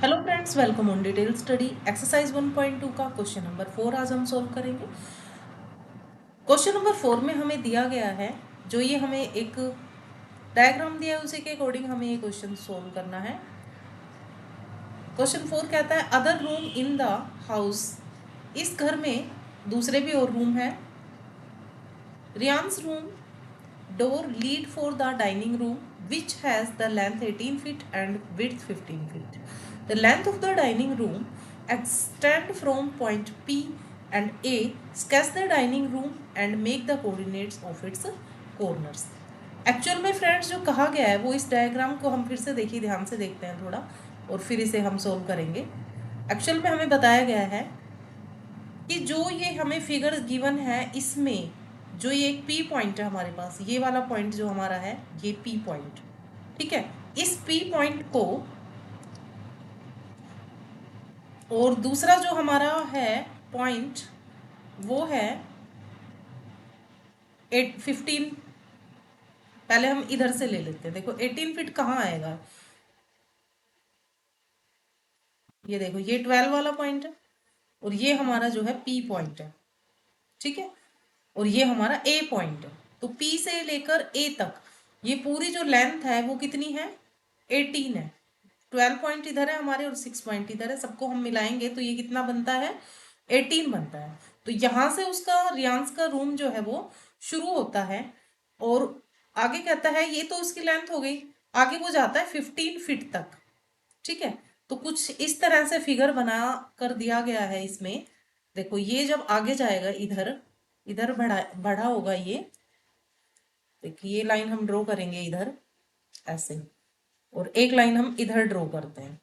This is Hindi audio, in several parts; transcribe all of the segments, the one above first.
Hello friends, welcome on detail study exercise 1.2 का क्वेश्चन नंबर 4 आज हम सॉल्व करेंगे। क्वेश्चन नंबर 4 में हमें दिया गया है, जो ये हमें एक डायग्राम दिया है उसी के अकॉर्डिंग हमें ये क्वेश्चन सॉल्व करना है। क्वेश्चन 4 कहता है other room in the house, इस घर में दूसरे भी और रूम है। रियांस room door lead for the dining room which has the length 18 feet and width 15 feet. The length of the dining room extend from point P and A. Sketch the dining room and make the coordinates of its corners. Actual में फ्रेंड्स जो कहा गया है वो इस डायग्राम को हम फिर से देखिए, ध्यान से देखते हैं थोड़ा और फिर इसे हम सोल्व करेंगे। एक्चुअल में हमें बताया गया है कि जो ये हमें फिगर गिवन है इसमें जो ये एक पी पॉइंट है हमारे पास, ये वाला पॉइंट जो हमारा है ये पी पॉइंट, ठीक है। इस पी पॉइंट को और दूसरा जो हमारा है पॉइंट वो है 15। पहले हम इधर से ले लेते हैं। देखो 18 फीट कहाँ आएगा, ये देखो ये 12 वाला पॉइंट है और ये हमारा जो है पी पॉइंट है, ठीक है। और ये हमारा ए पॉइंट है। तो पी से लेकर ए तक ये पूरी जो लेंथ है वो कितनी है, 18 है। 12 पॉइंट इधर है हमारे और 6 पॉइंट इधर है, सबको हम मिलाएंगे तो ये कितना बनता है, 18 बनता है। तो यहाँ से उसका रियांस का रूम जो है वो शुरू होता है और आगे कहता है, ये तो उसकी लेंथ हो गई, आगे वो जाता है 15 फीट तक, ठीक है। तो कुछ इस तरह से फिगर बना कर दिया गया है इसमें। देखो ये जब आगे जाएगा इधर, इधर बढ़ा बढ़ा होगा ये, देखिए ये लाइन हम ड्रॉ करेंगे इधर ऐसे, और एक लाइन हम इधर ड्रॉ करते हैं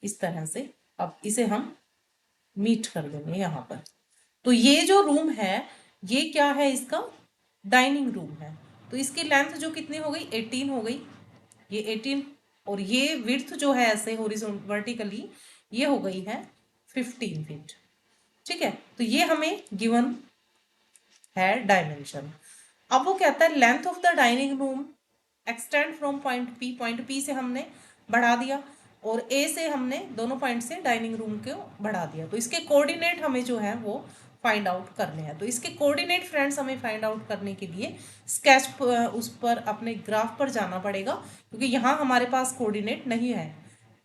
इस तरह से। अब इसे हम मीट कर देंगे यहाँ पर। तो ये जो रूम है ये क्या है, इसका डाइनिंग रूम है। तो इसकी लेंथ जो कितनी हो गई, 18 हो गई, ये 18। और ये विड्थ जो है ऐसे हॉरिजॉन्टल वर्टिकली ये हो गई है 15 फीट, ठीक है। तो ये हमें गिवन है डायमेंशन। अब वो कहता है length of the dining room extend from point P से हमने बढ़ा दिया और ए से हमने दोनों पॉइंट से डाइनिंग रूम को बढ़ा दिया। तो इसके कोऑर्डिनेट हमें जो है वो फाइंड आउट करने हैं। तो इसके कोऑर्डिनेट फ्रेंड्स हमें फाइंड आउट करने के लिए स्केच उस पर अपने ग्राफ पर जाना पड़ेगा, क्योंकि यहाँ हमारे पास कोऑर्डिनेट नहीं है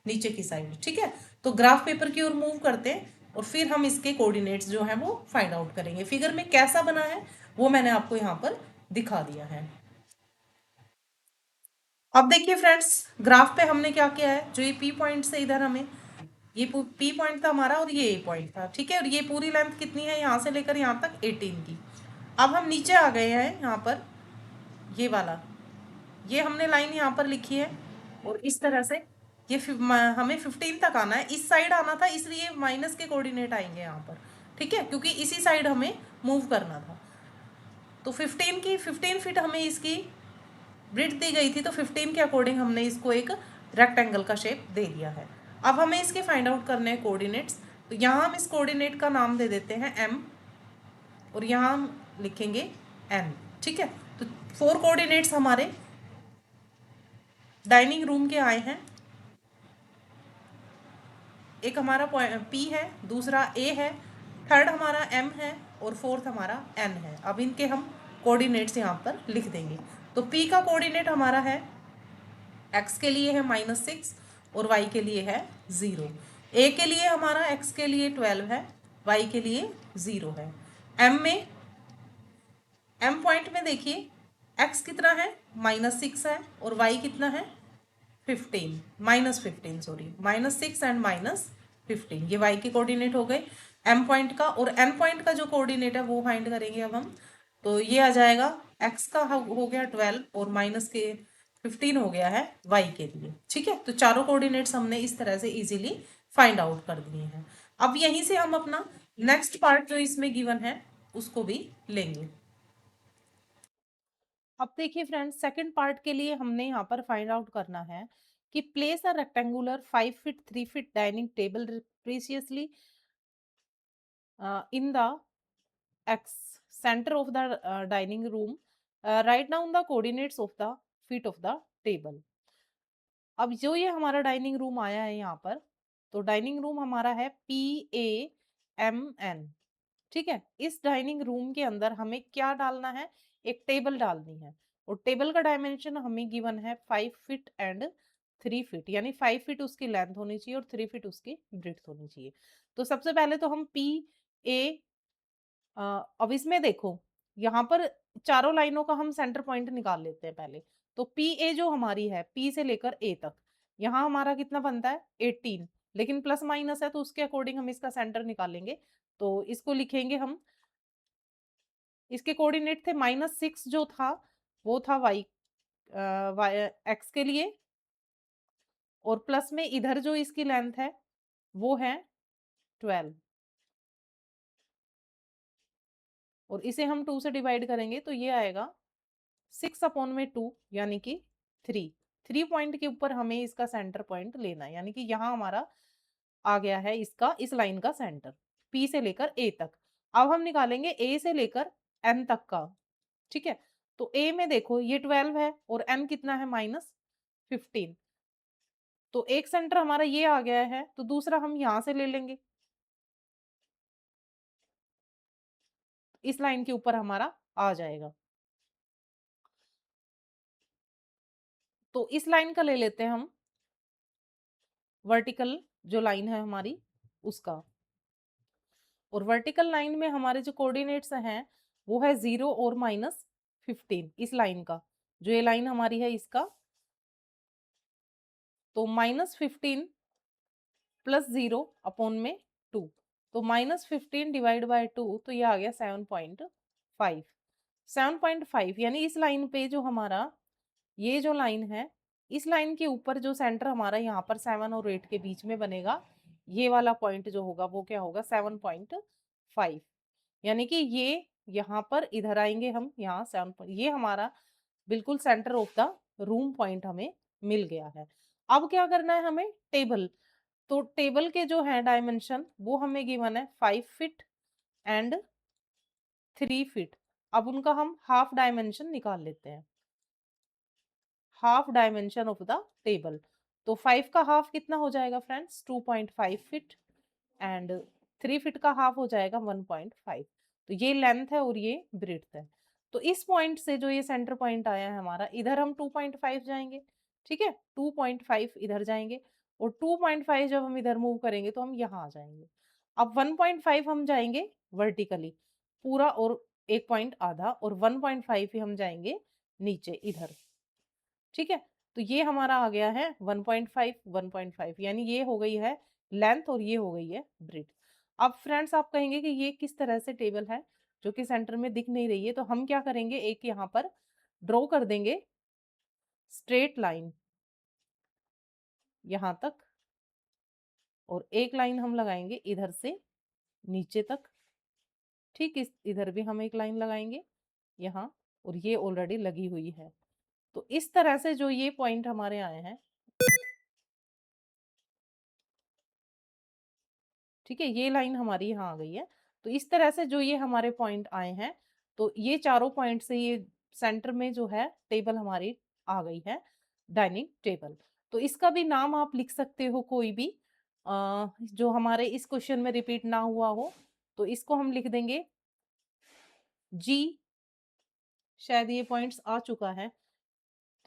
नीचे की साइड, ठीक है। तो ग्राफ पेपर की ओर मूव करते हैं और फिर हम इसके कोऑर्डिनेट्स जो है वो फाइंड आउट करेंगे। फिगर में कैसा बना है वो मैंने आपको यहाँ पर दिखा दिया है। अब देखिए फ्रेंड्स, ग्राफ पे हमने क्या किया है, जो ये पी पॉइंट से इधर हमें ये पी पॉइंट था हमारा और ये ए पॉइंट था, ठीक है। और ये पूरी लेंथ कितनी है यहाँ से लेकर यहाँ तक, 18 की। अब हम नीचे आ गए हैं यहाँ पर, ये वाला ये हमने लाइन यहाँ पर लिखी है और इस तरह से ये हमें 15 तक आना है, इस साइड आना था इसलिए माइनस के कोऑर्डिनेट आएंगे यहाँ पर, ठीक है, क्योंकि इसी साइड हमें मूव करना था। तो 15 फीट हमें इसकी ब्रिथ दी गई थी, तो 15 के अकॉर्डिंग हमने इसको एक रेक्टेंगल का शेप दे दिया है। अब हमें इसके फाइंड आउट करने हैं कोऑर्डिनेट्स। तो यहाँ हम इस कोऑर्डिनेट का नाम दे देते हैं m और यहाँ हम लिखेंगे n, ठीक है। तो 4 कोऑर्डिनेट्स हमारे डाइनिंग रूम के आए हैं। एक हमारा P है, दूसरा A है, थर्ड हमारा M है और फोर्थ हमारा N है। अब इनके हम कोऑर्डिनेट्स यहाँ पर लिख देंगे। तो P का कोऑर्डिनेट हमारा है, x के लिए है -6 और y के लिए है 0। a के लिए हमारा x के लिए 12 है, y के लिए 0 है। m में m पॉइंट में देखिए x कितना है, -6 है और y कितना है, 15, -15 सॉरी, -6 एंड -15, ये y के कोऑर्डिनेट हो गए m पॉइंट का। और n पॉइंट का जो कोऑर्डिनेट है वो फाइंड करेंगे अब हम। तो ये आ जाएगा x का हो गया 12 और माइनस के 15 हो गया है y के लिए, ठीक है। तो चारों कोऑर्डिनेट्स हमने इस तरह से इजीली फाइंड आउट कर दिए हैं। अब यहीं से हम अपना नेक्स्ट पार्ट जो इसमें गिवन है उसको भी लेंगे। अब देखिए फ्रेंड्स, सेकंड पार्ट के लिए हमने यहाँ पर फाइंड आउट करना है कि place a rectangular 5 feet 3 feet dining table precisely in the x centre of the dining room, right down the coordinates of the feet of the table. अब जो ये हमारा डाइनिंग रूम आया है यहाँ पर, तो डाइनिंग रूम हमारा है PAMN। ठीक है, इस डाइनिंग रूम के अंदर हमें क्या डालना है, एक टेबल डालनी है। और टेबल का डायमेंशन हमें गिवन है 5 फीट एंड 3 फीट, यानी 5 फीट उसकी लेंथ होनी चाहिए और 3 फीट उसकी ब्रेड्थ होनी चाहिए। तो सबसे पहले तो हम PA, अब इसमें देखो यहाँ पर चारों लाइनों का हम सेंटर पॉइंट निकाल लेते हैं पहले। तो PA जो हमारी है, P से लेकर A तक, यहाँ हमारा कितना बनता है 18, लेकिन प्लस माइनस है तो उसके अकॉर्डिंग हम इसका सेंटर निकालेंगे। तो इसको लिखेंगे हम, इसके कोऑर्डिनेट थे -6 जो था वो था वाई एक्स के लिए, और प्लस में इधर जो इसकी लेंथ है वो है 12, और इसे हम 2 से डिवाइड करेंगे तो ये आएगा 6/2, यानी कि 3 पॉइंट के ऊपर हमें इसका सेंटर पॉइंट लेना है, यानी कि यहाँ हमारा आ गया है इसका, इस लाइन का सेंटर P से लेकर A तक। अब हम निकालेंगे A से लेकर N तक का। ठीक है, तो A में देखो ये 12 है और N कितना है -15, तो एक सेंटर हमारा ये आ गया है, तो दूसरा हम यहां से ले लेंगे, इस लाइन के ऊपर हमारा आ जाएगा। तो इस लाइन का ले लेते हैं हम, वर्टिकल जो लाइन है हमारी उसका, और वर्टिकल लाइन में हमारे जो कोऑर्डिनेट्स हैं वो है 0 और -15, इस लाइन का, जो ये लाइन हमारी है इसका, तो -15 प्लस 0/2, तो -15 डिवाइड बाय 2, तो ये आ गया 7.5। 7.5 यानी इस लाइन पे जो हमारा ये जो लाइन है, इस लाइन के ऊपर जो सेंटर हमारा यहाँ पर 7 और 8 के बीच में बनेगा, ये वाला पॉइंट जो होगा वो क्या होगा 7.5, यानी कि ये यहाँ पर इधर आएंगे हम, यहाँ 7, ये हमारा बिल्कुल centre of the room point हमें मिल गया है। अब क्या करना है हमें, टेबल, तो टेबल के जो है डायमेंशन वो हमें गिवन है 5 फीट एंड 3 फीट। अब उनका हम हाफ डायमेंशन निकाल लेते हैं, half dimension of the table. तो 5 का हाफ कितना हो जाएगा फ्रेंड्स, 2.5 फीट, एंड 3 फीट का हाफ हो जाएगा 1.5। तो ये लेंथ है और ये ब्रेड्थ है। तो इस पॉइंट से जो ये सेंटर पॉइंट आया है हमारा, इधर हम 2.5 जाएंगे। ठीक है, 2.5 इधर जाएंगे, और 2.5 जब हम इधर मूव करेंगे तो हम यहाँ आ जाएंगे। अब 1.5 हम जाएंगे वर्टिकली पूरा, और एक पॉइंट आधा, और 1.5 ही हम जाएंगे नीचे इधर। ठीक है, तो ये हमारा आ गया है 1.5 1.5, यानी ये हो गई है लेंथ और ये हो गई है ब्रेड्थ। अब फ्रेंड्स आप कहेंगे कि ये किस तरह से टेबल है जो कि सेंटर में दिख नहीं रही है, तो हम क्या करेंगे, एक यहाँ पर ड्रॉ कर देंगे स्ट्रेट लाइन यहाँ तक, और एक लाइन हम लगाएंगे इधर से नीचे तक। ठीक, इस इधर भी हम एक लाइन लगाएंगे यहाँ, और ये ऑलरेडी लगी हुई है। तो इस तरह से जो ये पॉइंट हमारे आए हैं, ठीक है, ये लाइन हमारी यहाँ आ गई है। तो इस तरह से जो ये हमारे पॉइंट आए हैं, तो ये चारों पॉइंट से ये सेंटर में जो है टेबल हमारी आ गई है, डाइनिंग टेबल। तो इसका भी नाम आप लिख सकते हो कोई भी, जो हमारे इस क्वेश्चन में रिपीट ना हुआ हो, तो इसको हम लिख देंगे जी। शायद ये पॉइंट्स आ चुका है,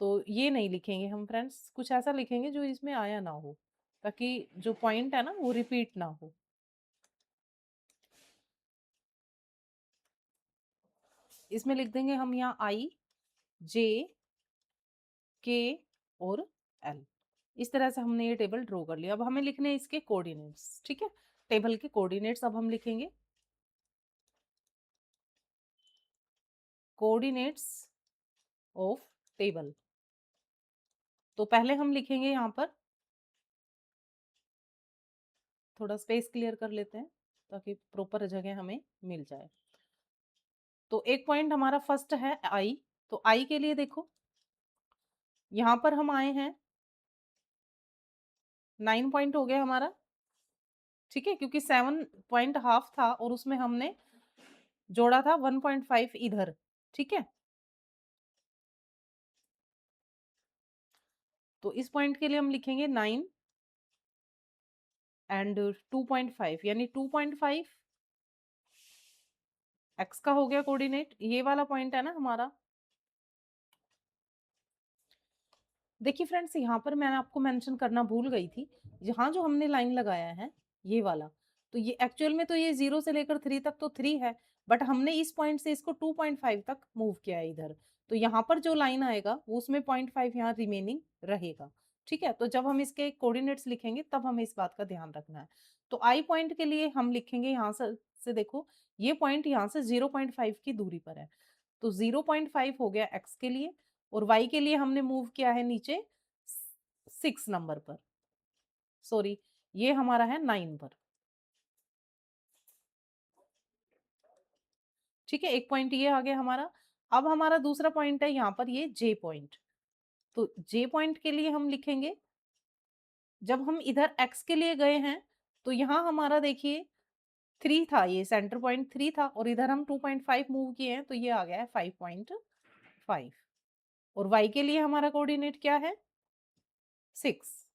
तो ये नहीं लिखेंगे हम फ्रेंड्स, कुछ ऐसा लिखेंगे जो इसमें आया ना हो, ताकि जो पॉइंट है ना वो रिपीट ना हो। इसमें लिख देंगे हम यहाँ I, J, K और L। इस तरह से हमने ये टेबल ड्रॉ कर लिया। अब हमें लिखने हैं इसके कोऑर्डिनेट्स। ठीक है, टेबल के कोऑर्डिनेट्स अब हम लिखेंगे, कोऑर्डिनेट्स ऑफ टेबल। तो पहले हम लिखेंगे यहाँ पर, थोड़ा स्पेस क्लियर कर लेते हैं ताकि प्रॉपर जगह हमें मिल जाए। तो एक पॉइंट हमारा फर्स्ट है I, तो I के लिए देखो यहाँ पर हम आए हैं, 9 पॉइंट हो गया हमारा। ठीक है, क्योंकि 7.5 था और उसमें हमने जोड़ा था 1.5 इधर। ठीक है, तो इस पॉइंट के लिए हम लिखेंगे 9 एंड 2.5, यानी 2.5 एक्स का हो गया कोऑर्डिनेट। ये वाला पॉइंट है ना हमारा। देखिए फ्रेंड्स, यहाँ पर मैं आपको मेंशन करना भूल गई थी, यहाँ जो हमने लाइन लगाया है ये वाला, तो ये एक्चुअल में तो ये 0 से लेकर 3 तक तो 3 है, बट हमने इस पॉइंट से इसको 2.5 तक मूव किया है इधर। तो यहाँ पर जो लाइन आएगा वो उसमें 0.5 यहाँ रिमेनिंग रहेगा। ठीक है, तो जब हम इसके कोऑर्डिनेट्स लिखेंगे तब हमें इस बात का ध्यान रखना है। तो आई पॉइंट के लिए हम लिखेंगे यहाँ से देखो, ये पॉइंट यहाँ से 0.5 की दूरी पर है, तो 0.5 हो गया एक्स के लिए, और वाई के लिए हमने मूव किया है नीचे 6 नंबर पर, सॉरी ये हमारा है 9 पर। ठीक है, एक पॉइंट ये आ गया हमारा। अब हमारा दूसरा पॉइंट है यहाँ पर ये जे पॉइंट। तो जे पॉइंट के लिए हम लिखेंगे, जब हम इधर एक्स के लिए गए हैं तो यहाँ हमारा देखिए 3 था, ये सेंटर पॉइंट 3 था, और इधर हम 2.5 मूव किए हैं तो ये आ गया है 5.5। और वाई के लिए हमारा कोऑर्डिनेट क्या है 6,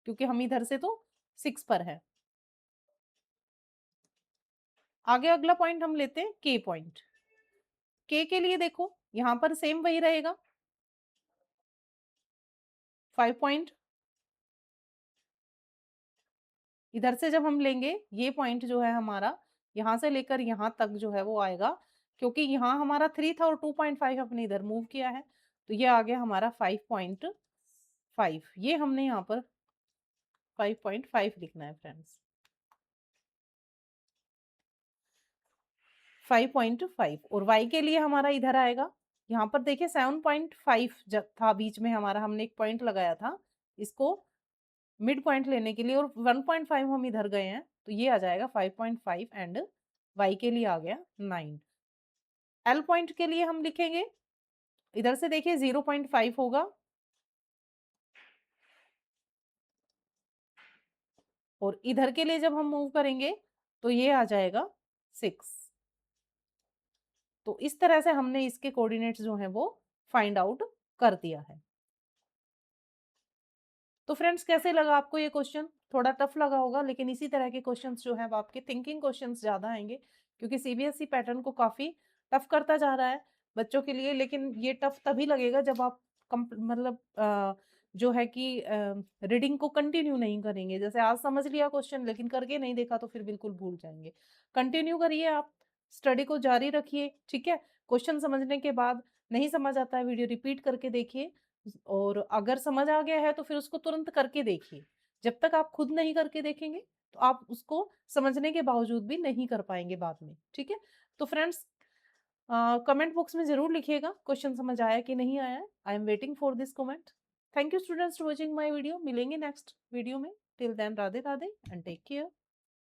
क्योंकि हम इधर से तो 6 पर है। आगे अगला पॉइंट हम लेते हैं के पॉइंट। के लिए देखो यहां पर सेम वही रहेगा 5 पॉइंट। इधर से जब हम लेंगे ये पॉइंट जो है हमारा, यहां से लेकर यहां तक जो है वो आएगा, क्योंकि यहाँ हमारा 3 था और 2.5 अपने इधर मूव किया है, तो ये आ गया हमारा 5.5। ये हमने यहाँ पर 5.5 लिखना है फ्रेंड्स, 5.5। और y के लिए हमारा इधर आएगा, यहाँ पर देखिए 7.5 जब था बीच में हमारा, हमने एक पॉइंट लगाया था इसको मिड पॉइंट लेने के लिए, और 1.5 हम इधर गए हैं तो ये आ जाएगा 5.5, एंड y के लिए आ गया 9। l पॉइंट के लिए हम लिखेंगे, इधर से देखिए 0.5 होगा, और इधर के लिए जब हम मूव करेंगे तो ये आ जाएगा 6। तो इस तरह से हमने इसके कोऑर्डिनेट्स जो हैं वो फाइंड आउट कर दिया है। तो फ्रेंड्स, कैसे लगा आपको ये क्वेश्चन? थोड़ा टफ लगा होगा, लेकिन इसी तरह के क्वेश्चंस जो है वो आपके थिंकिंग क्वेश्चंस ज्यादा आएंगे, क्योंकि सीबीएसई पैटर्न को काफी टफ करता जा रहा है बच्चों के लिए। लेकिन ये टफ तभी लगेगा जब आप मतलब जो है कि रीडिंग को कंटिन्यू नहीं करेंगे। जैसे आज समझ लिया क्वेश्चन लेकिन करके नहीं देखा तो फिर बिल्कुल भूल जाएंगे। कंटिन्यू करिए, आप स्टडी को जारी रखिए। ठीक है, क्वेश्चन समझने के बाद नहीं समझ आता है, वीडियो रिपीट करके देखिए, और अगर समझ आ गया है तो फिर उसको तुरंत करके देखिए। जब तक आप खुद नहीं करके देखेंगे तो आप उसको समझने के बावजूद भी नहीं कर पाएंगे बाद में। ठीक है, तो फ्रेंड्स कमेंट बॉक्स में जरूर लिखिएगा क्वेश्चन समझ आया कि नहीं आया। I am waiting for this comment. Thank you students to watching my video. मिलेंगे नेक्स्ट वीडियो में। Till then Radhe Radhe and take care.